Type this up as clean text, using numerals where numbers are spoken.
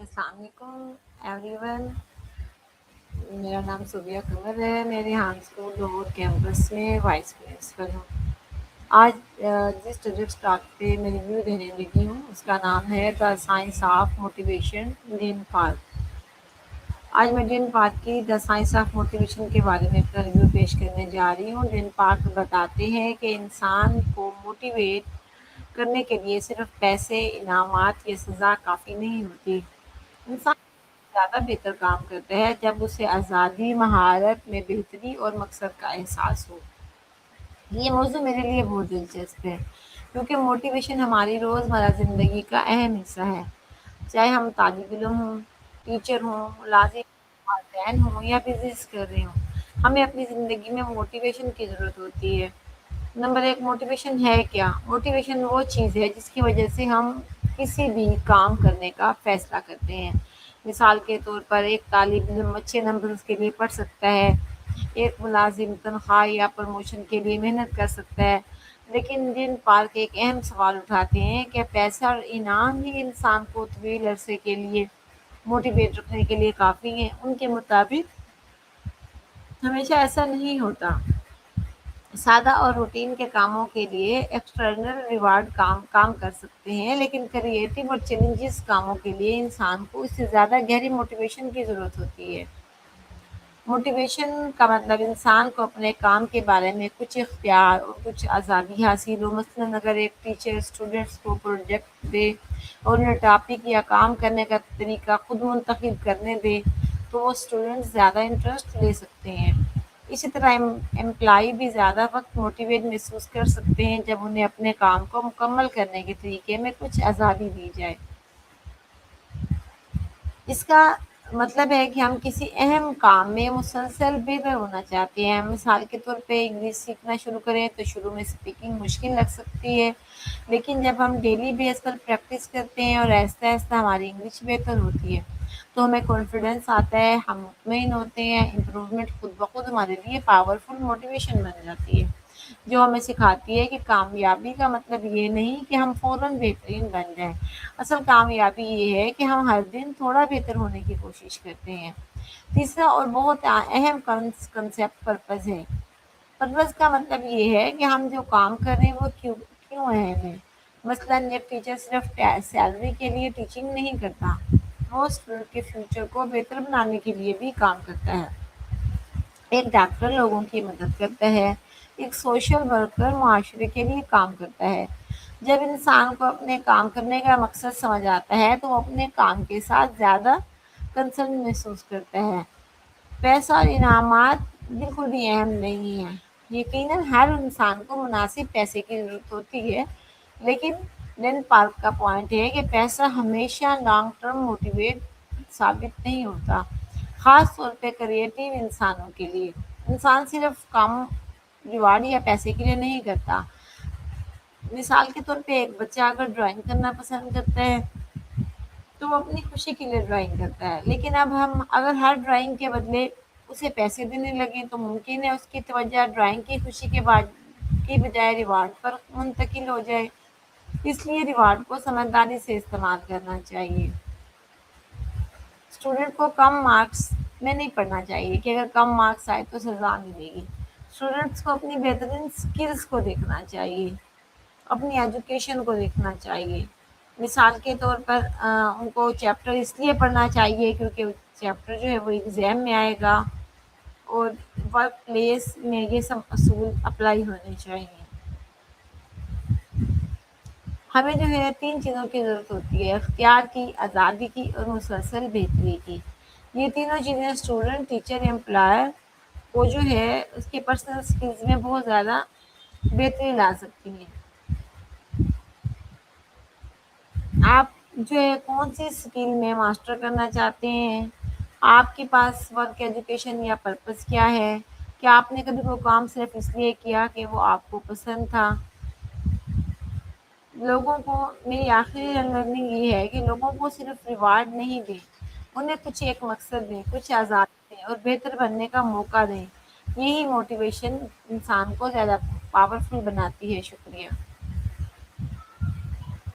अस्सलाम वालेकुम एवरीवन। मेरा नाम सुबिया कमर है। मैं रिहान स्कूल लाहौर कैंपस में वाइस प्रिंसिपल हूँ। आज जिस सब्जेक्ट टॉक पे मैं रिव्यू देने लगी हूँ उसका नाम है the science of motivation, dean park. आज मैं डीन पार्क की द साइंस ऑफ मोटिवेशन के बारे में अपना रिव्यू पेश करने जा रही हूँ। डीन पार्क बताते हैं कि इंसान को मोटिवेट करने के लिए सिर्फ पैसे, इनामात या सज़ा काफ़ी नहीं होती। इंसान ज़्यादा बेहतर काम करता है जब उसे आज़ादी, महारत में बेहतरी और मकसद का एहसास हो। ये मौज़ूअ मेरे लिए बहुत दिलचस्प है क्योंकि मोटिवेशन हमारी रोज़मर्रा ज़िंदगी का अहम हिस्सा है। चाहे हम तालिब इल्म हों, टीचर हों, मुलाज़िम, वालिदैन हों या बिज़नेस कर रहे हों, हमें अपनी ज़िंदगी में मोटिवेशन की ज़रूरत होती है। नंबर 1, मोटिवेशन है क्या? मोटिवेशन वो चीज़ है जिसकी वजह से हम किसी भी काम करने का फ़ैसला करते हैं। मिसाल के तौर पर एक तालिब इल्म अच्छे नंबर्स के लिए पढ़ सकता है, एक मुलाज़िम तनख्वाह या प्रमोशन के लिए मेहनत कर सकता है। लेकिन डीन पार्क एक अहम सवाल उठाते हैं कि पैसा और इनाम ही इंसान को तवील अरसे के लिए मोटिवेट रखने के लिए काफ़ी हैं। उनके मुताबिक हमेशा ऐसा नहीं होता। सादा और रूटीन के कामों के लिए एक्सटर्नल रिवार्ड काम कर सकते हैं, लेकिन क्रिएटिव और चैलेंजिंग कामों के लिए इंसान को इससे ज़्यादा गहरी मोटिवेशन की ज़रूरत होती है। मोटिवेशन का मतलब इंसान को अपने काम के बारे में कुछ इख्तियार और कुछ आज़ादी हासिल हो। मसलन अगर एक टीचर स्टूडेंट्स को प्रोजेक्ट दे और उन्हें टॉपिक या काम करने का तरीका खुद मुंतखब करने दे, तो वो स्टूडेंट्स ज़्यादा इंटरेस्ट ले सकते हैं। इसी तरह एम्प्लॉई भी ज़्यादा वक्त मोटिवेट महसूस कर सकते हैं जब उन्हें अपने काम को मुकम्मल करने के तरीके में कुछ आज़ादी दी जाए। इसका मतलब है कि हम किसी अहम काम में मुसलसल बेहतर होना चाहते हैं। मिसाल के तौर पे इंग्लिश सीखना शुरू करें तो शुरू में स्पीकिंग मुश्किल लग सकती है, लेकिन जब हम डेली बेस पर प्रैक्टिस करते हैं और आहिस्ता-आहिस्ता हमारी इंग्लिश बेहतर होती है, तो हमें कॉन्फिडेंस आता है, हम मुतमईन होते हैं। इम्प्रूवमेंट खुद ब खुद हमारे लिए पावरफुल मोटिवेशन बन जाती है, जो हमें सिखाती है कि कामयाबी का मतलब ये नहीं कि हम फ़ौरन बेहतरीन बन जाएँ। असल कामयाबी ये है कि हम हर दिन थोड़ा बेहतर होने की कोशिश करते हैं। तीसरा और बहुत अहम कंसेप्ट पर्पज़ है। पर्पज़ का मतलब ये है कि हम जो काम कर रहे हैं वो क्यों क्यों अहम है। मसलन एक टीचर सिर्फ सैलरी के लिए टीचिंग नहीं करता, वो स्टूडेंट के फ्यूचर को बेहतर बनाने के लिए भी काम करता है। एक डॉक्टर लोगों की मदद करता है, एक सोशल वर्कर मुआशरे के लिए काम करता है। जब इंसान को अपने काम करने का मकसद समझ आता है तो वो अपने काम के साथ ज़्यादा कंसर्न महसूस करता है। पैसा और इनामात बिल्कुल भी अहम नहीं है। यकीनन हर इंसान को मुनासिब पैसे की ज़रूरत होती है, लेकिन डेन पार्क का पॉइंट है कि पैसा हमेशा लॉन्ग टर्म मोटिवेट साबित नहीं होता, ख़ास तौर पे क्रिएटिव इंसानों के लिए। इंसान सिर्फ काम रिवार्ड या पैसे के लिए नहीं करता। मिसाल के तौर पे एक बच्चा अगर ड्राइंग करना पसंद करता है, तो वो अपनी खुशी के लिए ड्राइंग करता है। लेकिन अब हम अगर हर ड्राइंग के बदले उसे पैसे देने लगें, तो मुमकिन है उसकी तवज्जो ड्राइंग की खुशी की बजाय रिवार्ड पर मुंतकिल हो जाए। इसलिए रिवार्ड को समझदारी से इस्तेमाल करना चाहिए। स्टूडेंट को कम मार्क्स में नहीं पढ़ना चाहिए कि अगर कम मार्क्स आए तो सज़ा मिलेगी। स्टूडेंट्स को अपनी बेहतरीन स्किल्स को देखना चाहिए, अपनी एजुकेशन को देखना चाहिए। मिसाल के तौर पर उनको चैप्टर इसलिए पढ़ना चाहिए क्योंकि चैप्टर जो है वो एग्ज़ाम में आएगा, और वर्क प्लेस में ये सब असूल अप्लाई होने चाहिए। हमें जो है 3 चीज़ों की ज़रूरत होती है, इख्तियार की, आज़ादी की और मुसलसल बेहतरी की। ये तीनों चीज़ें स्टूडेंट, टीचर, एम्प्लॉयर को जो है उसके पर्सनल स्किल्स में बहुत ज़्यादा बेहतरी ला सकती हैं। आप जो है कौन-सी स्किल में मास्टर करना चाहते हैं? आपके पास वर्क एजुकेशन या पर्पस क्या है? क्या आपने कभी वो काम सिर्फ़ इसलिए किया कि वो आपको पसंद था? लोगों को मेरी आखिरी लर्निंग ये है कि लोगों को सिर्फ़ रिवार्ड नहीं दें, उन्हें कुछ एक मकसद दें, कुछ आज़ादी दें और बेहतर बनने का मौका दें। यही मोटिवेशन इंसान को ज़्यादा पावरफुल बनाती है। शुक्रिया।